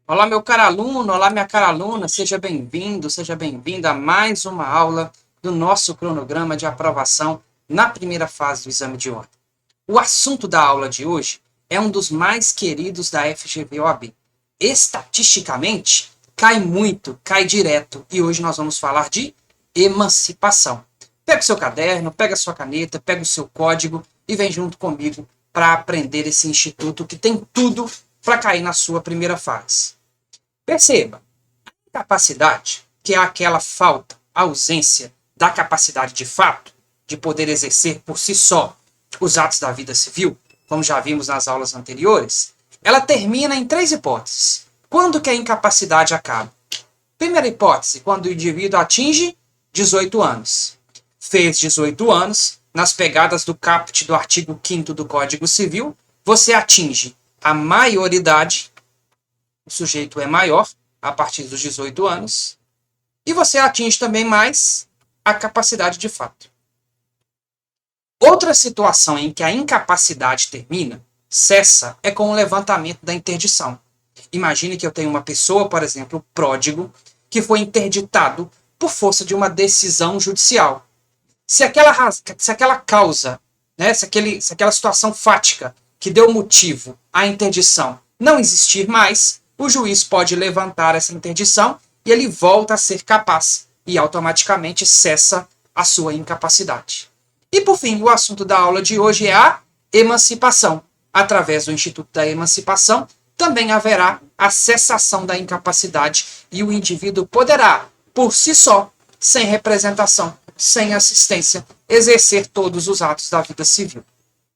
Olá, meu caro aluno, olá, minha cara aluna, seja bem-vindo, seja bem-vinda a mais uma aula do nosso cronograma de aprovação na primeira fase do exame de ordem. O assunto da aula de hoje é um dos mais queridos da FGV-OAB. Estatisticamente, cai muito, cai direto, e hoje nós vamos falar de emancipação. Pega o seu caderno, pega a sua caneta, pega o seu código e vem junto comigo para aprender esse instituto que tem tudo para cair na sua primeira fase. Perceba, a incapacidade, que é aquela falta, ausência da capacidade de fato de poder exercer por si só os atos da vida civil, como já vimos nas aulas anteriores, ela termina em três hipóteses. Quando que a incapacidade acaba? Primeira hipótese, quando o indivíduo atinge 18 anos. Fez 18 anos, nas pegadas do caput do artigo 5º do Código Civil, você atinge a maioridade, o sujeito é maior a partir dos 18 anos, e você atinge também mais a capacidade de fato. Outra situação em que a incapacidade termina, cessa, é com o levantamento da interdição. Imagine que eu tenho uma pessoa, por exemplo, pródigo, que foi interditado por força de uma decisão judicial. Se aquela causa, né, se aquela situação fática que deu motivo à interdição não existir mais, o juiz pode levantar essa interdição e ele volta a ser capaz e automaticamente cessa a sua incapacidade. E por fim, o assunto da aula de hoje é a emancipação. Através do Instituto da Emancipação, também haverá a cessação da incapacidade e o indivíduo poderá, por si só, sem representação, sem assistência, exercer todos os atos da vida civil.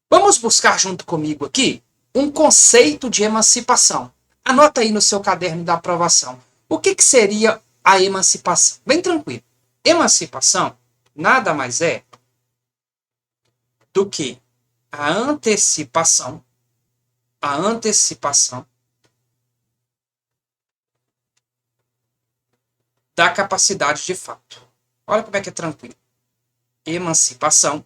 Vamos buscar junto comigo aqui um conceito de emancipação. Anota aí no seu caderno da aprovação. O que seria a emancipação? Bem tranquilo. Emancipação nada mais é do que a antecipação da capacidade de fato. Olha como é que é tranquilo. Emancipação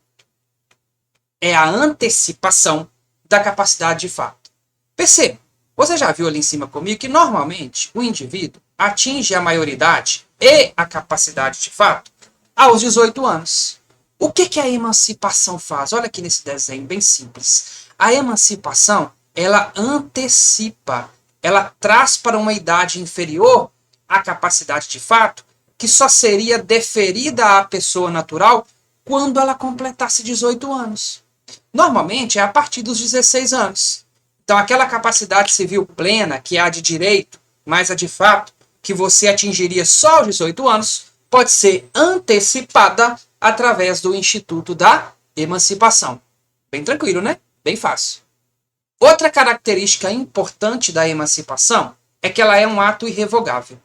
é a antecipação da capacidade de fato. Perceba, você já viu ali em cima comigo que normalmente o indivíduo atinge a maioridade e a capacidade de fato aos 18 anos. O que a emancipação faz? Olha aqui nesse desenho bem simples. A emancipação, ela antecipa, ela traz para uma idade inferior a capacidade de fato, que só seria deferida à pessoa natural quando ela completasse 18 anos. Normalmente é a partir dos 16 anos. Então aquela capacidade civil plena, que é a de direito, mais a de fato, que você atingiria só aos 18 anos, pode ser antecipada através do Instituto da Emancipação. Bem tranquilo, né? Bem fácil. Outra característica importante da emancipação é que ela é um ato irrevogável.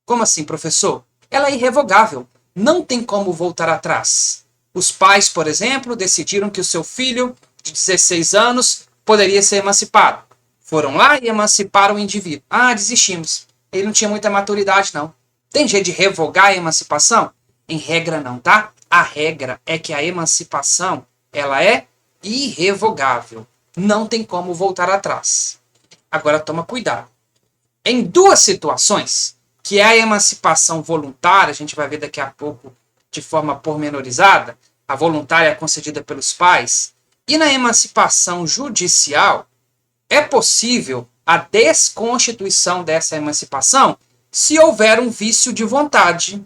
Como assim, professor? Ela é irrevogável. Não tem como voltar atrás. Os pais, por exemplo, decidiram que o seu filho de 16 anos poderia ser emancipado. Foram lá e emanciparam o indivíduo. Ah, desistimos. Ele não tinha muita maturidade, não. Tem jeito de revogar a emancipação? Em regra não, tá? A regra é que a emancipação, ela é irrevogável. Não tem como voltar atrás. Agora toma cuidado. Em duas situações, que é a emancipação voluntária, a gente vai ver daqui a pouco de forma pormenorizada, a voluntária é concedida pelos pais, e na emancipação judicial, é possível a desconstituição dessa emancipação se houver um vício de vontade.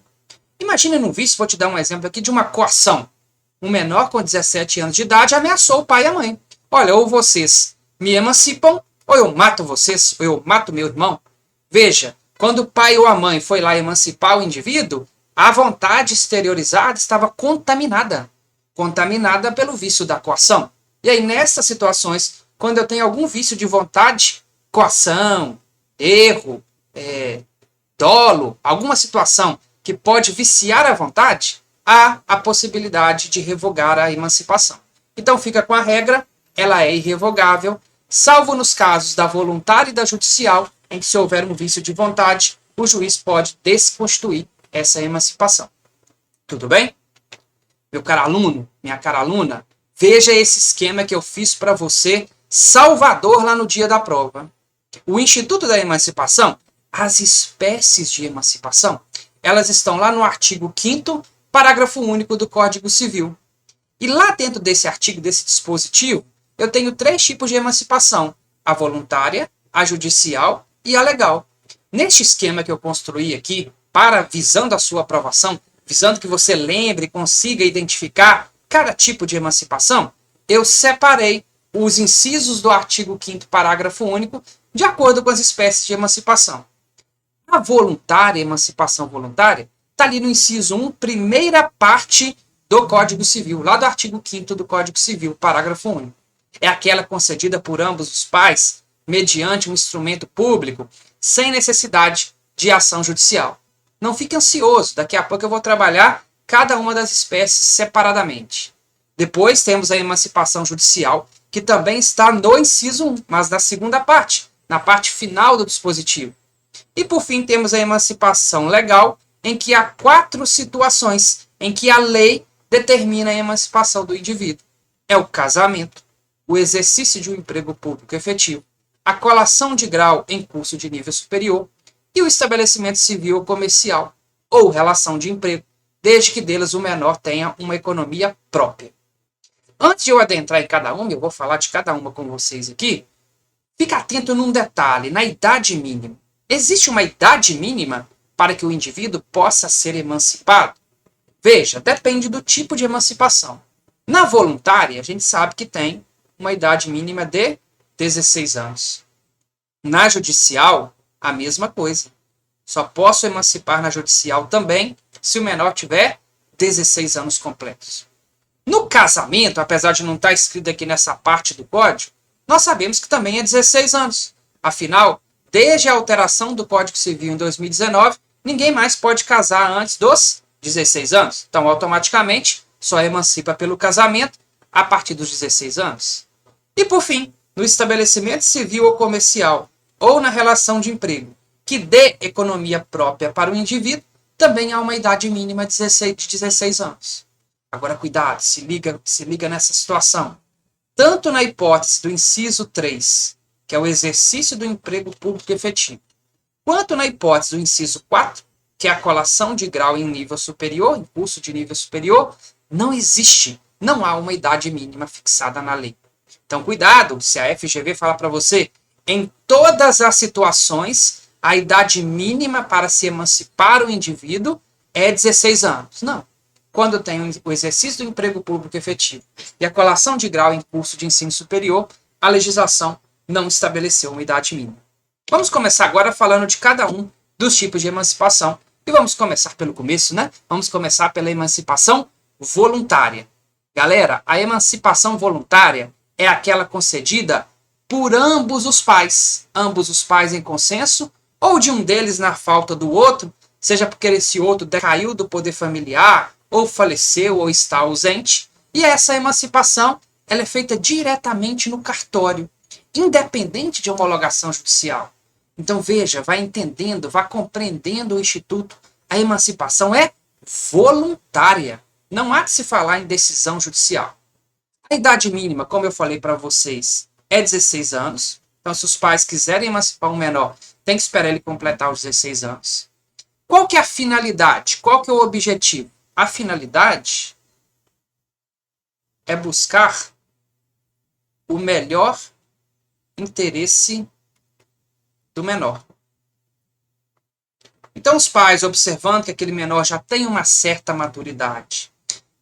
Imagine um vício, vou te dar um exemplo aqui de uma coação. Um menor com 17 anos de idade ameaçou o pai e a mãe. Olha, ou vocês me emancipam, ou eu mato vocês, ou eu mato meu irmão. Veja, quando o pai ou a mãe foi lá emancipar o indivíduo, a vontade exteriorizada estava contaminada. Contaminada pelo vício da coação. E aí, nessas situações, quando eu tenho algum vício de vontade, coação, erro, dolo, alguma situação que pode viciar a vontade, há a possibilidade de revogar a emancipação. Então fica com a regra, ela é irrevogável, salvo nos casos da voluntária e da judicial, em que se houver um vício de vontade, o juiz pode desconstituir essa emancipação. Tudo bem? Meu caro aluno, minha cara aluna, veja esse esquema que eu fiz para você, Salvador, lá no dia da prova. O Instituto da Emancipação As espécies de emancipação, elas estão lá no artigo 5º, parágrafo único do Código Civil. E lá dentro desse artigo, desse dispositivo, eu tenho 3 tipos de emancipação: a voluntária, a judicial e a legal. Neste esquema que eu construí aqui, visando a sua aprovação, visando que você lembre e consiga identificar cada tipo de emancipação, eu separei os incisos do artigo 5º, parágrafo único, de acordo com as espécies de emancipação. A voluntária, emancipação voluntária, está ali no inciso 1, primeira parte do Código Civil, lá do artigo 5º do Código Civil, parágrafo único. É aquela concedida por ambos os pais, mediante um instrumento público, sem necessidade de ação judicial. Não fique ansioso, daqui a pouco eu vou trabalhar cada uma das espécies separadamente. Depois temos a emancipação judicial, que também está no inciso 1, mas na segunda parte, na parte final do dispositivo. E por fim temos a emancipação legal, em que há 4 situações em que a lei determina a emancipação do indivíduo. É o casamento, o exercício de um emprego público efetivo, a colação de grau em curso de nível superior e o estabelecimento civil ou comercial, ou relação de emprego, desde que deles o menor tenha uma economia própria. Antes de eu adentrar em cada uma, eu vou falar de cada uma com vocês aqui, fica atento num detalhe, na idade mínima. Existe uma idade mínima para que o indivíduo possa ser emancipado? Veja, depende do tipo de emancipação. Na voluntária, a gente sabe que tem uma idade mínima de 16 anos. Na judicial, a mesma coisa. Só posso emancipar na judicial também se o menor tiver 16 anos completos. No casamento, apesar de não estar escrito aqui nessa parte do código, nós sabemos que também é 16 anos. Afinal, desde a alteração do Código Civil em 2019, ninguém mais pode casar antes dos 16 anos. Então, automaticamente, só emancipa pelo casamento a partir dos 16 anos. E, por fim, no estabelecimento civil ou comercial, ou na relação de emprego, que dê economia própria para o indivíduo, também há uma idade mínima de 16 anos. Agora, cuidado, se liga nessa situação. Tanto na hipótese do inciso 3, que é o exercício do emprego público efetivo, quanto na hipótese do inciso 4, que é a colação de grau em nível superior, em curso de nível superior, não há uma idade mínima fixada na lei. Então, cuidado, se a FGV falar para você, em todas as situações, a idade mínima para se emancipar o indivíduo é 16 anos. Não. Quando tem o exercício do emprego público efetivo e a colação de grau em curso de ensino superior, a legislação não estabeleceu uma idade mínima. Vamos começar agora falando de cada um dos tipos de emancipação. E vamos começar pelo começo, né? Vamos começar pela emancipação voluntária. Galera, a emancipação voluntária é aquela concedida por ambos os pais em consenso, ou de um deles na falta do outro, seja porque esse outro decaiu do poder familiar, ou faleceu, ou está ausente. E essa emancipação ela é feita diretamente no cartório, independente de homologação judicial. Então veja, vai entendendo, vai compreendendo o Instituto. A emancipação é voluntária. Não há de se falar em decisão judicial. A idade mínima, como eu falei para vocês, é 16 anos. Então, se os pais quiserem emancipar um menor, tem que esperar ele completar os 16 anos. Qual que é a finalidade? Qual que é o objetivo? A finalidade é buscar o melhor interesse do menor. Então, os pais, observando que aquele menor já tem uma certa maturidade,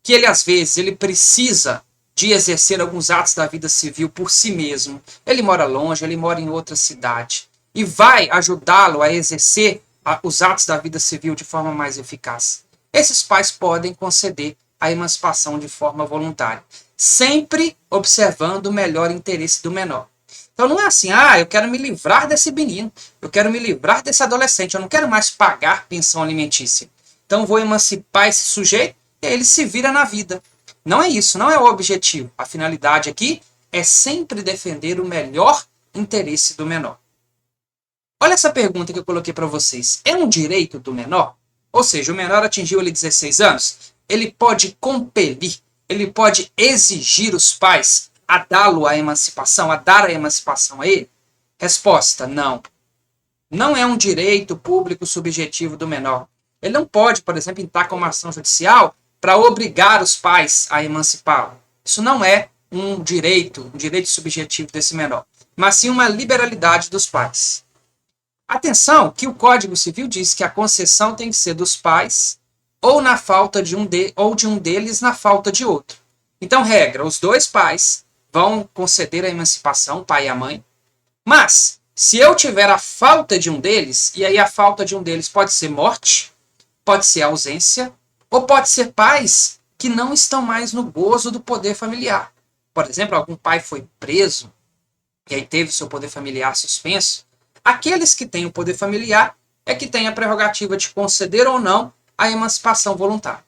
que ele, às vezes, ele precisa de exercer alguns atos da vida civil por si mesmo. Ele mora longe, ele mora em outra cidade. E vai ajudá-lo a exercer os atos da vida civil de forma mais eficaz. Esses pais podem conceder a emancipação de forma voluntária, sempre observando o melhor interesse do menor. Então não é assim, eu quero me livrar desse menino, eu quero me livrar desse adolescente, eu não quero mais pagar pensão alimentícia. Então vou emancipar esse sujeito e ele se vira na vida. Não é isso, não é o objetivo. A finalidade aqui é sempre defender o melhor interesse do menor. Olha essa pergunta que eu coloquei para vocês. É um direito do menor? Ou seja, o menor atingiu ele 16 anos, ele pode compelir, ele pode exigir os pais a dá-lo a emancipação, a dar a emancipação a ele? Resposta, não. Não é um direito público subjetivo do menor. Ele não pode, por exemplo, entrar com uma ação judicial para obrigar os pais a emancipá-lo. Isso não é um direito subjetivo desse menor, mas sim uma liberalidade dos pais. Atenção que o Código Civil diz que a concessão tem que ser dos pais ou na falta de ou de um deles na falta de outro. Então, regra, os dois pais vão conceder a emancipação, o pai e a mãe, mas se eu tiver a falta de um deles, e aí a falta de um deles pode ser morte, pode ser ausência, ou pode ser pais que não estão mais no gozo do poder familiar. Por exemplo, algum pai foi preso e aí teve seu poder familiar suspenso. Aqueles que têm o poder familiar é que têm a prerrogativa de conceder ou não a emancipação voluntária.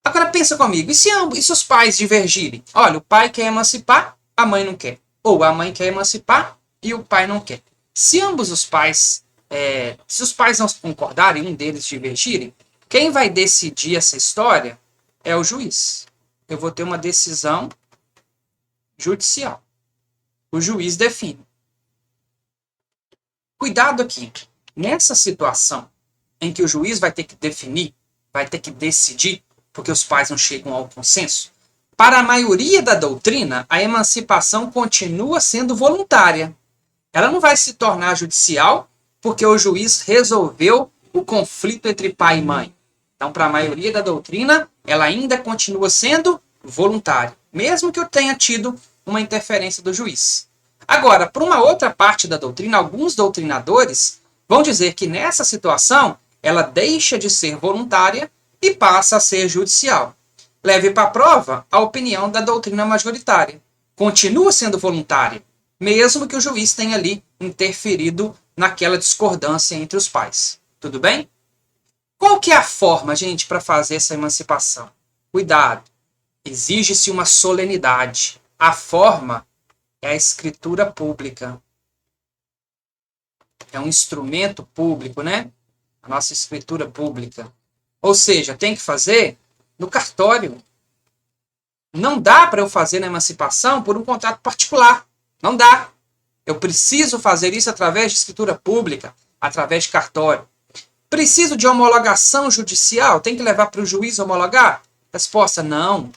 Agora pensa comigo, e se os pais divergirem? Olha, o pai quer emancipar, a mãe não quer. Ou a mãe quer emancipar e o pai não quer. Se ambos os pais, se os pais não concordarem, um deles divergirem, quem vai decidir essa história é o juiz. Eu vou ter uma decisão judicial. O juiz define. Cuidado aqui. Nessa situação em que o juiz vai ter que definir, vai ter que decidir, porque os pais não chegam ao consenso, para a maioria da doutrina, a emancipação continua sendo voluntária. Ela não vai se tornar judicial porque o juiz resolveu o conflito entre pai e mãe. Então, para a maioria da doutrina, ela ainda continua sendo voluntária, mesmo que eu tenha tido uma interferência do juiz. Agora, para uma outra parte da doutrina, alguns doutrinadores vão dizer que nessa situação ela deixa de ser voluntária e passa a ser judicial. Leve para a prova a opinião da doutrina majoritária. Continua sendo voluntária, mesmo que o juiz tenha ali interferido naquela discordância entre os pais. Tudo bem? Qual que é a forma, gente, para fazer essa emancipação? Cuidado, exige-se uma solenidade. A forma é a escritura pública. É um instrumento público, né? A nossa escritura pública. Ou seja, tem que fazer no cartório. Não dá para eu fazer na emancipação por um contrato particular. Não dá. Eu preciso fazer isso através de escritura pública, através de cartório. Preciso de homologação judicial? Tem que levar para o juiz homologar? Resposta, não.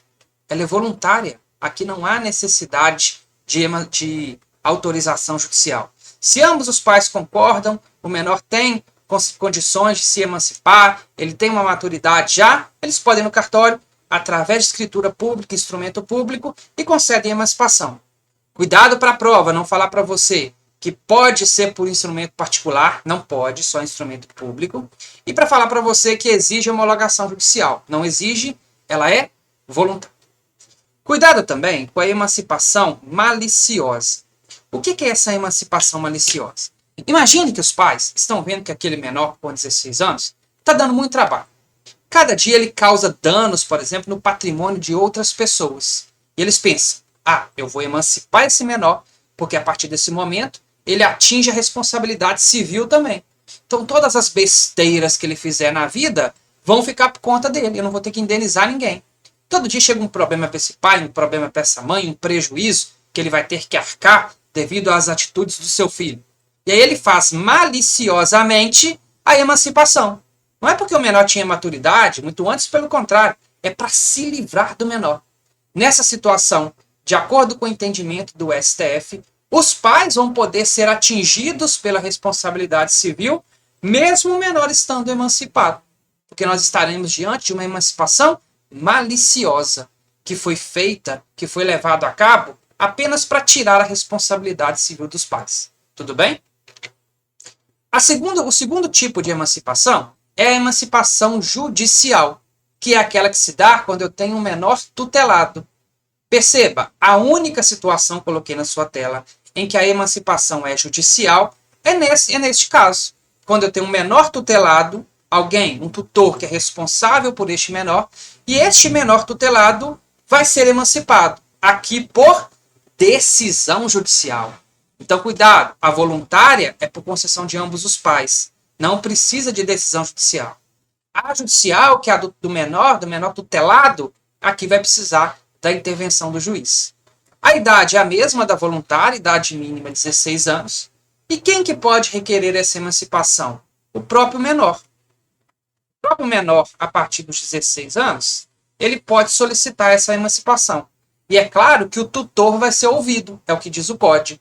Ela é voluntária. Aqui não há necessidade de autorização judicial. Se ambos os pais concordam, o menor tem condições de se emancipar, ele tem uma maturidade já, eles podem ir no cartório, através de escritura pública, instrumento público, e concedem a emancipação. Cuidado para a prova, não falar para você que pode ser por instrumento particular, não pode, só instrumento público, e para falar para você que exige homologação judicial. Não exige, ela é voluntária. Cuidado também com a emancipação maliciosa. O que é essa emancipação maliciosa? Imagine que os pais estão vendo que aquele menor com 16 anos está dando muito trabalho. Cada dia ele causa danos, por exemplo, no patrimônio de outras pessoas. E eles pensam, eu vou emancipar esse menor, porque a partir desse momento ele atinge a responsabilidade civil também. Então todas as besteiras que ele fizer na vida vão ficar por conta dele, eu não vou ter que indenizar ninguém. Todo dia chega um problema para esse pai, um problema para essa mãe, um prejuízo que ele vai ter que arcar devido às atitudes do seu filho. E aí ele faz maliciosamente a emancipação. Não é porque o menor tinha maturidade, muito antes, pelo contrário, é para se livrar do menor. Nessa situação, de acordo com o entendimento do STF, os pais vão poder ser atingidos pela responsabilidade civil, mesmo o menor estando emancipado. Porque nós estaremos diante de uma emancipação maliciosa, que foi feita, que foi levado a cabo apenas para tirar a responsabilidade civil dos pais. Tudo bem? O segundo tipo de emancipação é a emancipação judicial, que é aquela que se dá quando eu tenho um menor tutelado. Perceba, a única situação, coloquei na sua tela, em que a emancipação é judicial é neste caso. Quando eu tenho um menor tutelado, alguém, um tutor que é responsável por este menor, e este menor tutelado vai ser emancipado, aqui por decisão judicial. Então, cuidado, a voluntária é por concessão de ambos os pais. Não precisa de decisão judicial. A judicial, que é a do menor tutelado, aqui vai precisar da intervenção do juiz. A idade é a mesma da voluntária, idade mínima 16 anos. E quem que pode requerer essa emancipação? O próprio menor. O próprio menor, a partir dos 16 anos, ele pode solicitar essa emancipação. E é claro que o tutor vai ser ouvido, é o que diz o COD.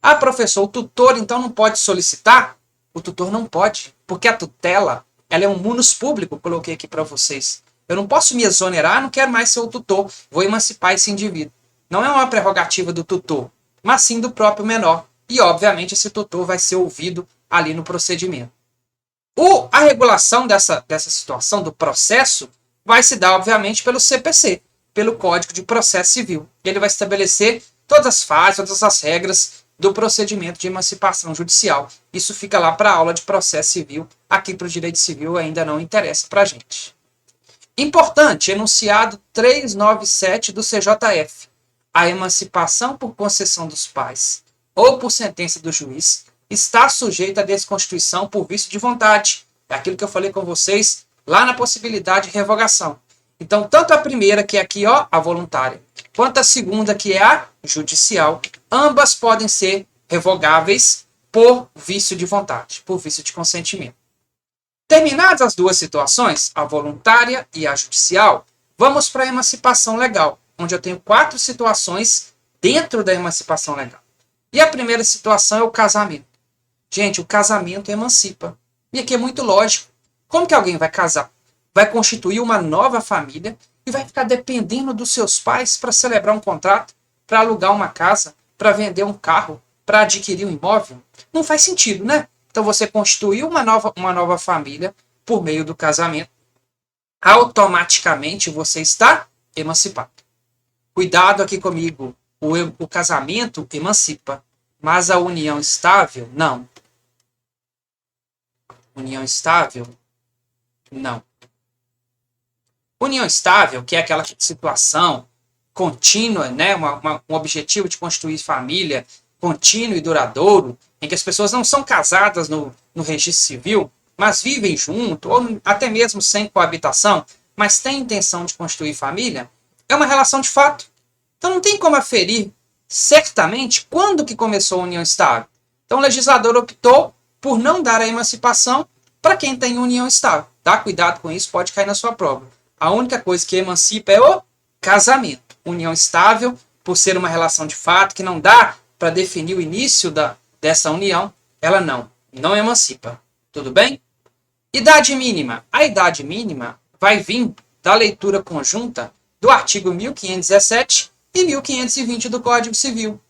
Ah, professor, o tutor então não pode solicitar? O tutor não pode, porque a tutela, ela é um munus público, coloquei aqui para vocês. Eu não posso me exonerar, não quero mais ser o tutor, vou emancipar esse indivíduo. Não é uma prerrogativa do tutor, mas sim do próprio menor. E, obviamente, esse tutor vai ser ouvido ali no procedimento. A regulação dessa situação, do processo, vai se dar, obviamente, pelo CPC, pelo Código de Processo Civil. Ele vai estabelecer todas as fases, todas as regras do procedimento de emancipação judicial. Isso fica lá para a aula de processo civil. Aqui para o direito civil ainda não interessa para a gente. Importante, enunciado 397 do CJF. A emancipação por concessão dos pais ou por sentença do juiz está sujeita à desconstituição por vício de vontade. É aquilo que eu falei com vocês lá na possibilidade de revogação. Então, tanto a primeira, que é aqui, ó, a voluntária, quanto a segunda, que é a judicial, ambas podem ser revogáveis por vício de vontade, por vício de consentimento. Terminadas as duas situações, a voluntária e a judicial, vamos para a emancipação legal, onde eu tenho 4 situações dentro da emancipação legal. E a primeira situação é o casamento. Gente, o casamento emancipa. E aqui é muito lógico. Como que alguém vai casar? Vai constituir uma nova família e vai ficar dependendo dos seus pais para celebrar um contrato, para alugar uma casa, para vender um carro, para adquirir um imóvel? Não faz sentido, né? Então você constituiu uma nova família por meio do casamento. Automaticamente você está emancipado. Cuidado aqui comigo. O casamento emancipa, mas a união estável, não. União estável, não. União estável, que é aquela situação contínua, né? Um objetivo de construir família contínuo e duradouro, em que as pessoas não são casadas no registro civil, mas vivem junto, ou até mesmo sem coabitação, mas têm intenção de construir família, é uma relação de fato. Então não tem como aferir certamente quando que começou a união estável. Então o legislador optou por não dar a emancipação para quem tem união estável. Tá? Cuidado com isso, pode cair na sua prova. A única coisa que emancipa é o casamento. União estável, por ser uma relação de fato, que não dá para definir o início dessa união, ela não emancipa. Tudo bem? Idade mínima. A idade mínima vai vir da leitura conjunta do artigo 1517 e 1520 do Código Civil.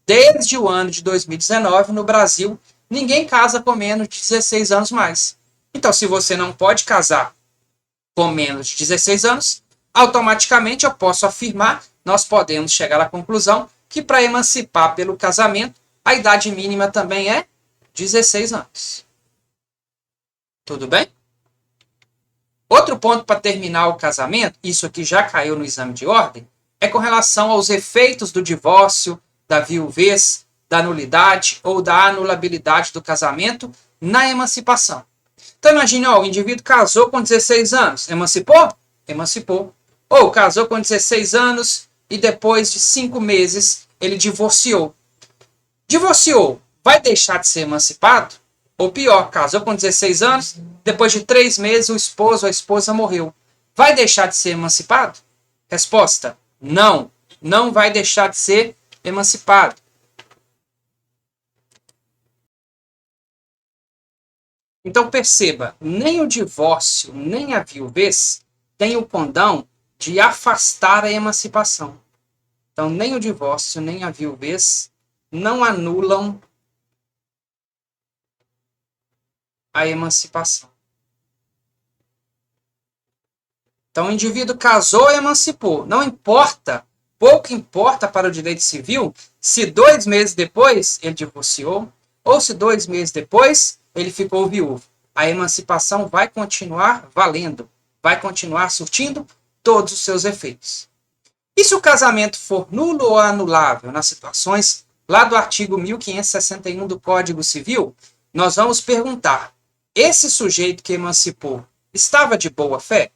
Desde o ano de 2019, no Brasil, ninguém casa com menos de 16 anos mais. Então, se você não pode casar com menos de 16 anos, automaticamente eu posso afirmar, nós podemos chegar à conclusão que para emancipar pelo casamento, a idade mínima também é 16 anos. Tudo bem? Outro ponto para terminar o casamento, isso aqui já caiu no exame de ordem, é com relação aos efeitos do divórcio, da viuvez, da nulidade ou da anulabilidade do casamento na emancipação. Então imagine, ó, o indivíduo casou com 16 anos, emancipou? Emancipou. Ou casou com 16 anos e depois de 5 meses ele divorciou. Divorciou, vai deixar de ser emancipado? Ou pior, casou com 16 anos, depois de 3 meses o esposo ou a esposa morreu. Vai deixar de ser emancipado? Resposta: não. Não vai deixar de ser emancipado. Então perceba, nem o divórcio, nem a viuvez tem o condão de afastar a emancipação. Então nem o divórcio, nem a viuvez não anulam a emancipação. Então o indivíduo casou e emancipou. Não importa, pouco importa para o direito civil se 2 meses depois ele divorciou ou se 2 meses depois ele ficou viúvo. A emancipação vai continuar valendo, vai continuar surtindo todos os seus efeitos. E se o casamento for nulo ou anulável nas situações lá do artigo 1561 do Código Civil, nós vamos perguntar: esse sujeito que emancipou estava de boa fé?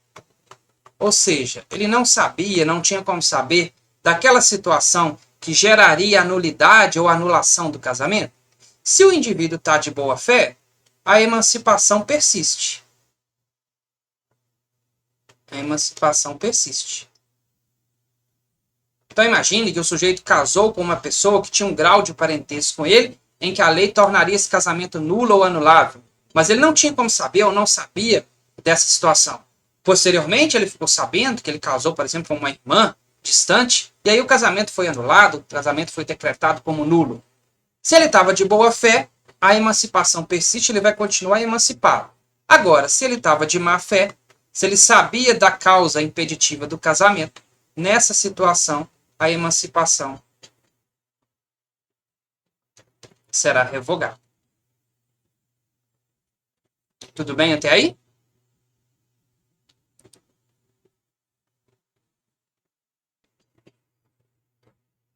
Ou seja, ele não sabia, não tinha como saber daquela situação que geraria a nulidade ou anulação do casamento? Se o indivíduo está de boa fé, a emancipação persiste. A emancipação persiste. Então imagine que o sujeito casou com uma pessoa que tinha um grau de parentesco com ele, em que a lei tornaria esse casamento nulo ou anulável. Mas ele não tinha como saber ou não sabia dessa situação. Posteriormente, ele ficou sabendo que ele casou, por exemplo, com uma irmã distante, e aí o casamento foi anulado, o casamento foi decretado como nulo. Se ele estava de boa fé, a emancipação persiste, ele vai continuar emancipado. Agora, se ele estava de má fé, se ele sabia da causa impeditiva do casamento, nessa situação, a emancipação será revogada. Tudo bem até aí?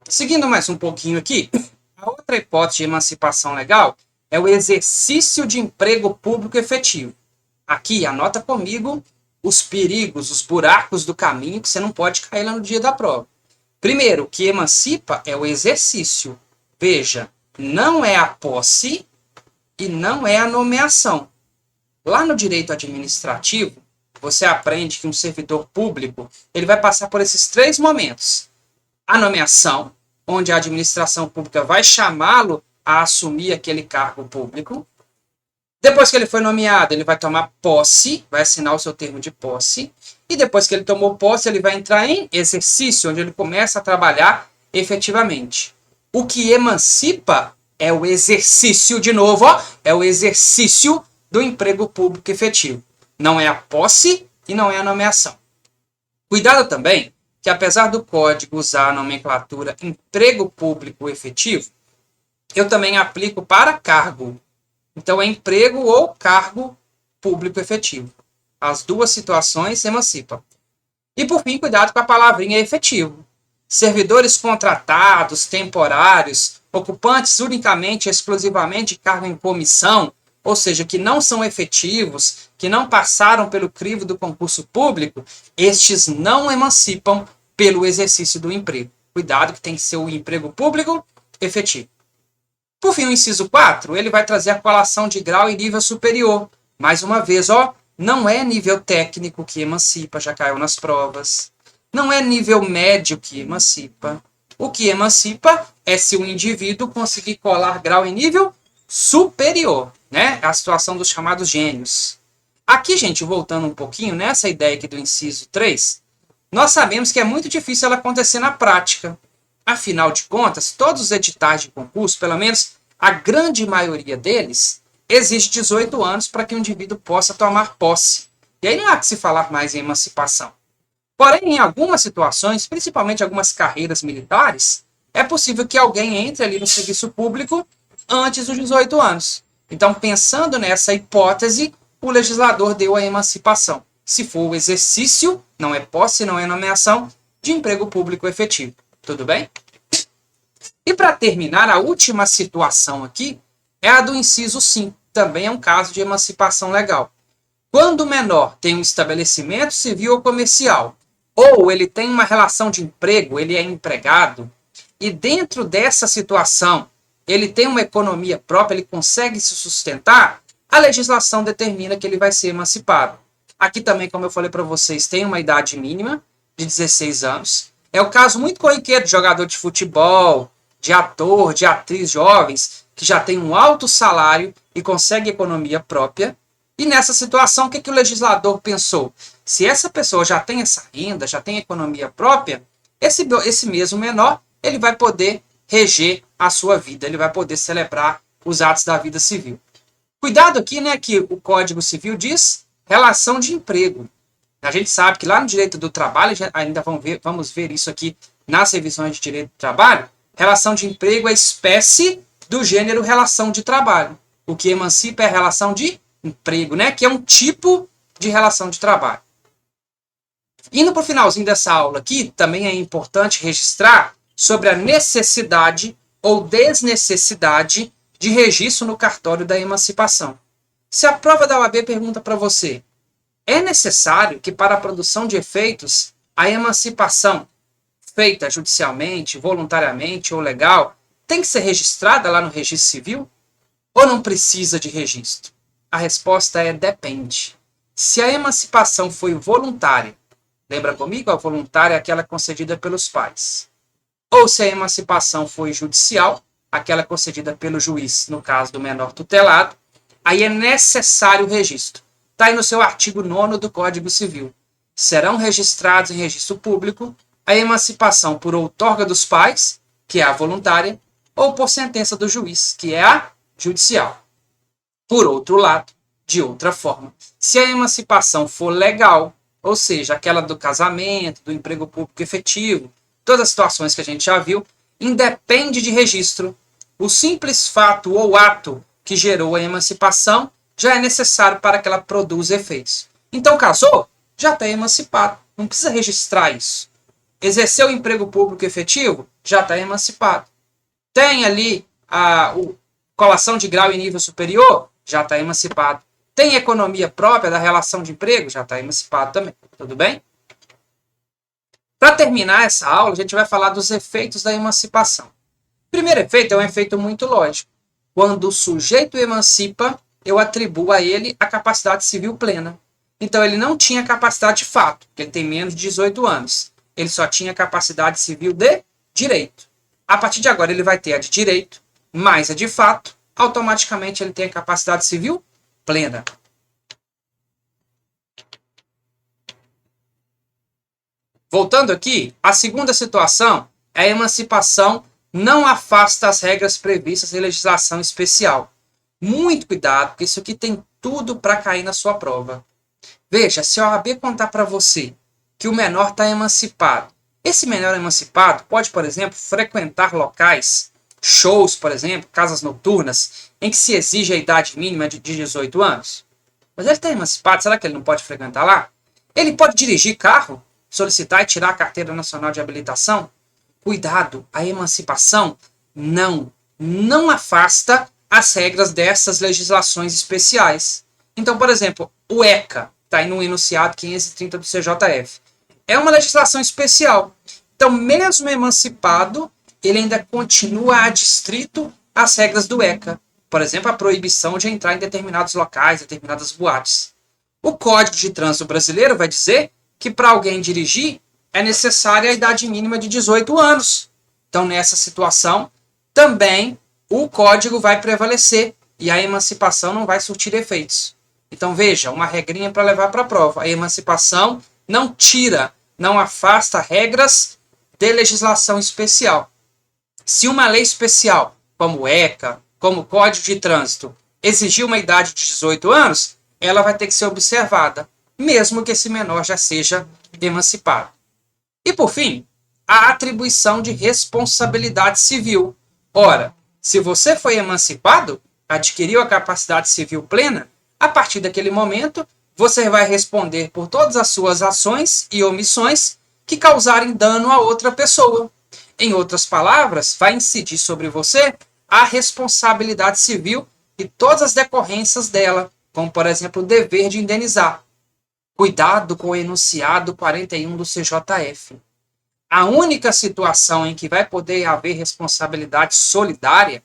Seguindo mais um pouquinho aqui, a outra hipótese de emancipação legal é o exercício de emprego público efetivo. Aqui, anota comigo os perigos, os buracos do caminho que você não pode cair lá no dia da prova. Primeiro, o que emancipa é o exercício. Veja, não é a posse e não é a nomeação. Lá no direito administrativo, você aprende que um servidor público ele vai passar por esses 3 momentos. A nomeação, onde a administração pública vai chamá-lo a assumir aquele cargo público. Depois que ele foi nomeado, ele vai tomar posse, vai assinar o seu termo de posse. E depois que ele tomou posse, ele vai entrar em exercício, onde ele começa a trabalhar efetivamente. O que emancipa é o exercício, de novo, ó, é o exercício do emprego público efetivo. Não é a posse e não é a nomeação. Cuidado também que, apesar do código usar a nomenclatura emprego público efetivo, eu também aplico para cargo. Então, é emprego ou cargo público efetivo. As duas situações se emancipam. E, por fim, cuidado com a palavrinha efetivo. Servidores contratados, temporários, ocupantes unicamente, exclusivamente de cargo em comissão, ou seja, que não são efetivos, que não passaram pelo crivo do concurso público, estes não emancipam pelo exercício do emprego. Cuidado que tem que ser o emprego público efetivo. Por fim, o inciso 4, ele vai trazer a colação de grau e nível superior. Mais uma vez, ó, não é nível técnico que emancipa, já caiu nas provas. Não é nível médio que emancipa. O que emancipa é se o indivíduo conseguir colar grau em nível superior, né? A situação dos chamados gênios. Aqui, gente, voltando um pouquinho nessa ideia aqui do inciso 3, nós sabemos que é muito difícil ela acontecer na prática. Afinal de contas, todos os editais de concurso, pelo menos a grande maioria deles, exige 18 anos para que o indivíduo possa tomar posse. E aí não há que se falar mais em emancipação. Porém, em algumas situações, principalmente algumas carreiras militares, é possível que alguém entre ali no serviço público antes dos 18 anos. Então, pensando nessa hipótese, o legislador deu a emancipação. Se for o exercício, não é posse, não é nomeação, de emprego público efetivo. Tudo bem? E para terminar, a última situação aqui é a do inciso 5. Também é um caso de emancipação legal. Quando o menor tem um estabelecimento civil ou comercial, ou ele tem uma relação de emprego, ele é empregado, e dentro dessa situação ele tem uma economia própria, ele consegue se sustentar, a legislação determina que ele vai ser emancipado. Aqui também, como eu falei para vocês, tem uma idade mínima de 16 anos. É o caso muito corriqueiro de jogador de futebol, de ator, de atriz jovens, que já tem um alto salário e consegue economia própria. E nessa situação, o que o legislador pensou? Se essa pessoa já tem essa renda, já tem economia própria, esse mesmo menor, ele vai poder reger a sua vida, ele vai poder celebrar os atos da vida civil. Cuidado aqui, né, que o Código Civil diz relação de emprego. A gente sabe que lá no direito do trabalho, ainda vamos ver isso aqui nas revisões de direito do trabalho, relação de emprego é espécie do gênero relação de trabalho. O que emancipa é a relação de emprego, né, que é um tipo de relação de trabalho. Indo para o finalzinho dessa aula aqui, também é importante registrar sobre a necessidade ou desnecessidade de registro no cartório da emancipação. Se a prova da OAB pergunta para você, é necessário que para a produção de efeitos, a emancipação feita judicialmente, voluntariamente ou legal, tem que ser registrada lá no registro civil? Ou não precisa de registro? A resposta é depende. Se a emancipação foi voluntária, lembra comigo? A voluntária é aquela concedida pelos pais. Ou se a emancipação foi judicial, aquela concedida pelo juiz, no caso do menor tutelado, aí é necessário o registro. Está aí no seu artigo 9º do Código Civil. Serão registrados em registro público a emancipação por outorga dos pais, que é a voluntária, ou por sentença do juiz, que é a judicial. Por outro lado, de outra forma, se a emancipação for legal, ou seja, aquela do casamento, do emprego público efetivo, todas as situações que a gente já viu, independe de registro. O simples fato ou ato que gerou a emancipação já é necessário para que ela produza efeitos. Então, casou? Já está emancipado. Não precisa registrar isso. Exerceu o emprego público efetivo? Já está emancipado. Tem ali a colação de grau em nível superior? Já está emancipado. Tem economia própria da relação de emprego? Já está emancipado também. Tudo bem? Para terminar essa aula, a gente vai falar dos efeitos da emancipação. O primeiro efeito é um efeito muito lógico. Quando o sujeito emancipa, eu atribuo a ele a capacidade civil plena. Então, ele não tinha capacidade de fato, porque ele tem menos de 18 anos. Ele só tinha capacidade civil de direito. A partir de agora, ele vai ter a de direito, mais a de fato. Automaticamente, ele tem a capacidade civil plena. Voltando aqui, a segunda situação é a emancipação não afasta as regras previstas em legislação especial. Muito cuidado, porque isso aqui tem tudo para cair na sua prova. Veja, se a OAB contar para você que o menor está emancipado, esse menor emancipado pode, por exemplo, frequentar locais, shows, por exemplo, casas noturnas, em que se exige a idade mínima de 18 anos. Mas ele está emancipado, será que ele não pode frequentar lá? Ele pode dirigir carro, solicitar e tirar a carteira nacional de habilitação? Cuidado, a emancipação não afasta as regras dessas legislações especiais. Então, por exemplo, o ECA, está aí no enunciado 530 do CJF, é uma legislação especial. Então, mesmo emancipado, ele ainda continua adstrito às regras do ECA. Por exemplo, a proibição de entrar em determinados locais, determinadas boates. O Código de Trânsito Brasileiro vai dizer que para alguém dirigir é necessária a idade mínima de 18 anos. Então, nessa situação, também o código vai prevalecer e a emancipação não vai surtir efeitos. Então, veja, uma regrinha para levar para a prova. A emancipação não tira, não afasta regras de legislação especial. Se uma lei especial, como o ECA, como o Código de Trânsito, exigir uma idade de 18 anos, ela vai ter que ser observada, mesmo que esse menor já seja emancipado. E, por fim, a atribuição de responsabilidade civil. Ora, se você foi emancipado, adquiriu a capacidade civil plena, a partir daquele momento, você vai responder por todas as suas ações e omissões que causarem dano a outra pessoa. Em outras palavras, vai incidir sobre você a responsabilidade civil e todas as decorrências dela, como, por exemplo, o dever de indenizar. Cuidado com o enunciado 41 do CJF. A única situação em que vai poder haver responsabilidade solidária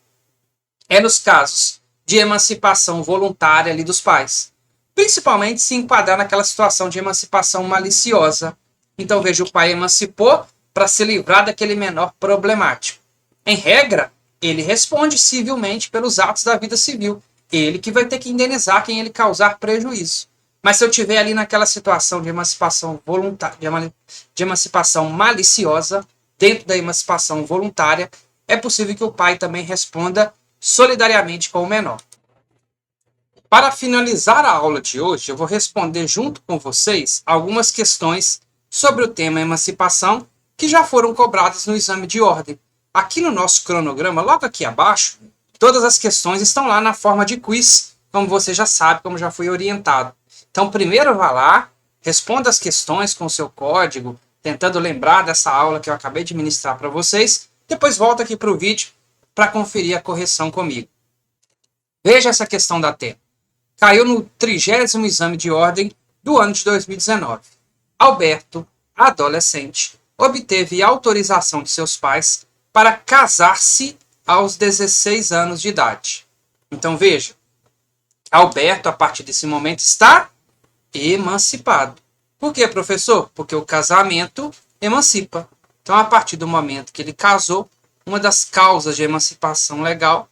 é nos casos de emancipação voluntária ali dos pais. Principalmente se enquadrar naquela situação de emancipação maliciosa. Então, veja, o pai emancipou para se livrar daquele menor problemático. Em regra, ele responde civilmente pelos atos da vida civil. Ele que vai ter que indenizar quem ele causar prejuízo. Mas se eu tiver ali naquela situação de emancipação voluntária, de emancipação maliciosa, dentro da emancipação voluntária, é possível que o pai também responda solidariamente com o menor. Para finalizar a aula de hoje, eu vou responder junto com vocês algumas questões sobre o tema emancipação que já foram cobradas no exame de ordem. Aqui no nosso cronograma, logo aqui abaixo, todas as questões estão lá na forma de quiz, como você já sabe, como já foi orientado. Então, primeiro vá lá, responda as questões com o seu código, tentando lembrar dessa aula que eu acabei de ministrar para vocês. Depois volta aqui para o vídeo para conferir a correção comigo. Veja essa questão da tela. Caiu no 30º exame de ordem do ano de 2019. Alberto, adolescente, obteve autorização de seus pais para casar-se aos 16 anos de idade. Então veja, Alberto, a partir desse momento, está emancipado. Por quê, professor? Porque o casamento emancipa. Então, a partir do momento que ele casou, uma das causas de emancipação legal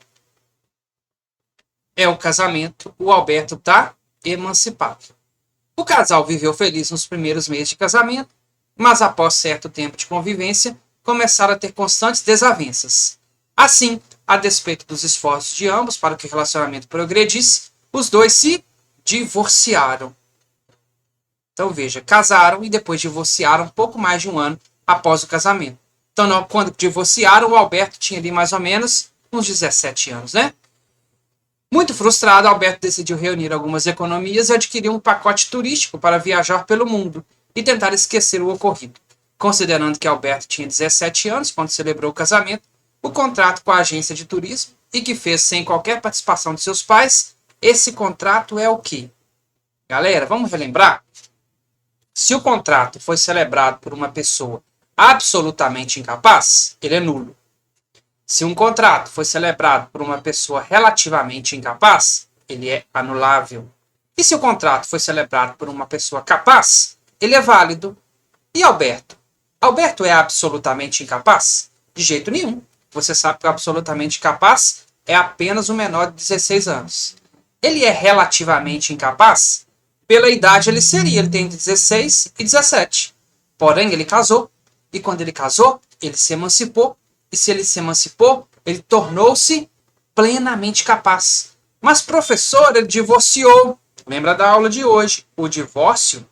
é o casamento. O Alberto está emancipado. O casal viveu feliz nos primeiros meses de casamento, mas após certo tempo de convivência, começaram a ter constantes desavenças. Assim, a despeito dos esforços de ambos para que o relacionamento progredisse, os dois se divorciaram. Então veja, casaram e depois divorciaram pouco mais de um ano após o casamento. Então, quando divorciaram, o Alberto tinha ali mais ou menos uns 17 anos, né? Muito frustrado, Alberto decidiu reunir algumas economias e adquirir um pacote turístico para viajar pelo mundo e tentar esquecer o ocorrido. Considerando que Alberto tinha 17 anos quando celebrou o casamento, o contrato com a agência de turismo e que fez sem qualquer participação de seus pais, esse contrato é o quê? Galera, vamos relembrar? Se o contrato foi celebrado por uma pessoa absolutamente incapaz, ele é nulo. Se um contrato foi celebrado por uma pessoa relativamente incapaz, ele é anulável. E se o contrato foi celebrado por uma pessoa capaz, ele é válido. E Alberto? Alberto é absolutamente incapaz? De jeito nenhum. Você sabe que o absolutamente incapaz é apenas um menor de 16 anos. Ele é relativamente incapaz? Pela idade ele seria, ele tem 16 e 17. Porém, ele casou, e quando ele casou, ele se emancipou, e se ele se emancipou, ele tornou-se plenamente capaz. Mas, professor, ele divorciou. Lembra da aula de hoje? O divórcio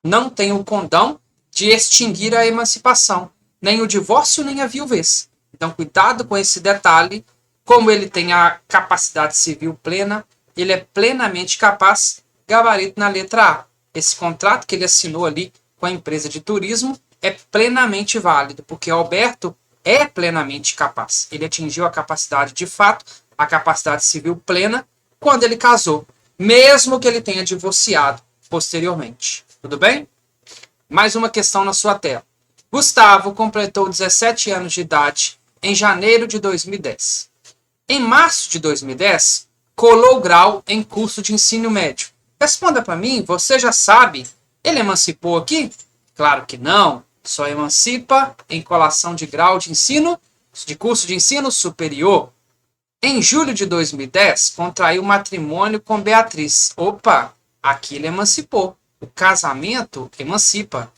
não tem o condão de extinguir a emancipação. Nem o divórcio, nem a viuvez. Então, cuidado com esse detalhe. Como ele tem a capacidade civil plena, ele é plenamente capaz. Gabarito na letra A. Esse contrato que ele assinou ali com a empresa de turismo é plenamente válido, porque Alberto é plenamente capaz. Ele atingiu a capacidade de fato, a capacidade civil plena, quando ele casou, mesmo que ele tenha divorciado posteriormente. Tudo bem? Mais uma questão na sua tela. Gustavo completou 17 anos de idade em janeiro de 2010. Em março de 2010, colou grau em curso de ensino médio. Responda para mim, você já sabe, ele emancipou aqui? Claro que não, só emancipa em colação de grau de ensino, de curso de ensino superior. Em julho de 2010, contraiu matrimônio com Beatriz. Opa, aqui ele emancipou. O casamento emancipa.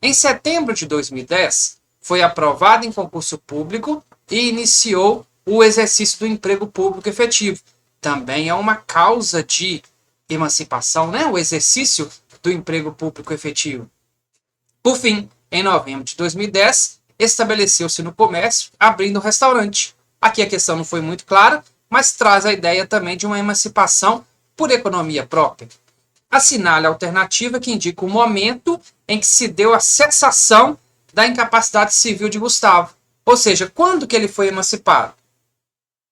Em setembro de 2010, foi aprovado em concurso público e iniciou o exercício do emprego público efetivo. Também é uma causa de emancipação, né? O exercício do emprego público efetivo. Por fim, em novembro de 2010, estabeleceu-se no comércio, abrindo um restaurante. Aqui a questão não foi muito clara, mas traz a ideia também de uma emancipação por economia própria. Assinale a alternativa que indica o momento em que se deu a cessação da incapacidade civil de Gustavo. Ou seja, quando que ele foi emancipado?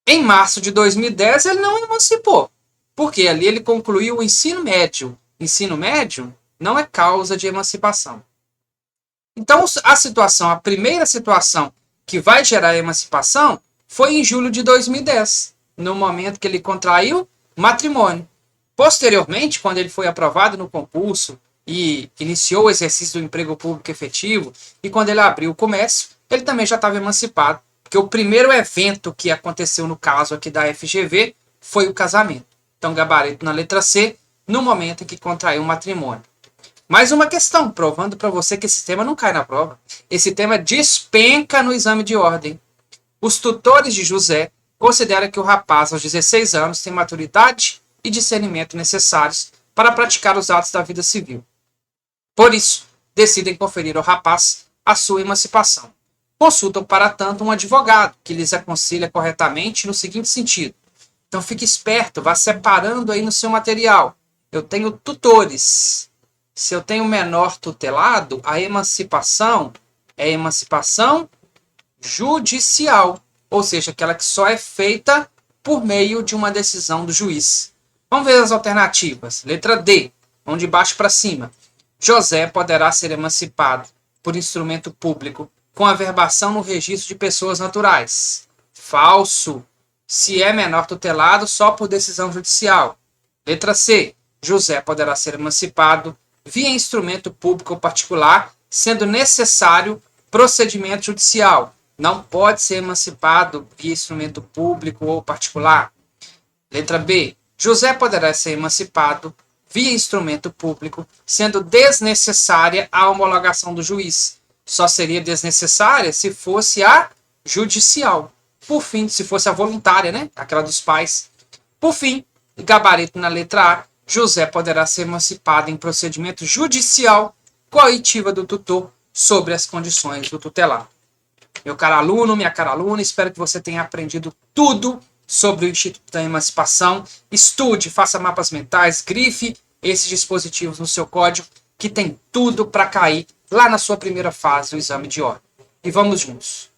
Em março de 2010, ele não emancipou, porque ali ele concluiu o ensino médio. Ensino médio não é causa de emancipação. Então, a primeira situação que vai gerar a emancipação foi em julho de 2010, no momento que ele contraiu matrimônio. Posteriormente, quando ele foi aprovado no concurso e iniciou o exercício do emprego público efetivo, e quando ele abriu o comércio, ele também já estava emancipado, porque o primeiro evento que aconteceu no caso aqui da FGV foi o casamento. Então, gabarito na letra C, no momento em que contraiu o matrimônio. Mais uma questão, provando para você que esse tema não cai na prova. Esse tema despenca no exame de ordem. Os tutores de José consideram que o rapaz, aos 16 anos, tem maturidade e discernimento necessários para praticar os atos da vida civil. Por isso, decidem conferir ao rapaz a sua emancipação. Consultam, para tanto, um advogado que lhes aconselha corretamente no seguinte sentido. Então, fique esperto, vá separando aí no seu material. Eu tenho tutores. Se eu tenho menor tutelado, a emancipação é emancipação judicial, ou seja, aquela que só é feita por meio de uma decisão do juiz. Vamos ver as alternativas. Letra D, vamos de baixo para cima. José poderá ser emancipado por instrumento público com averbação no registro de pessoas naturais. Falso. se é menor tutelado só por decisão judicial. Letra C. José poderá ser emancipado via instrumento público ou particular, sendo necessário procedimento judicial. Não pode ser emancipado via instrumento público ou particular. Letra B. José poderá ser emancipado via instrumento público, sendo desnecessária a homologação do juiz. Só seria desnecessária se fosse a judicial. Por fim, se fosse a voluntária, né? Aquela dos pais. Por fim, gabarito na letra A, José poderá ser emancipado em procedimento judicial com a oitiva do tutor sobre as condições do tutelado. Meu caro aluno, minha cara aluna, espero que você tenha aprendido tudo sobre o Instituto da Emancipação. Estude, faça mapas mentais, grife esses dispositivos no seu código, que tem tudo para cair lá na sua primeira fase do exame de ordem. E vamos juntos.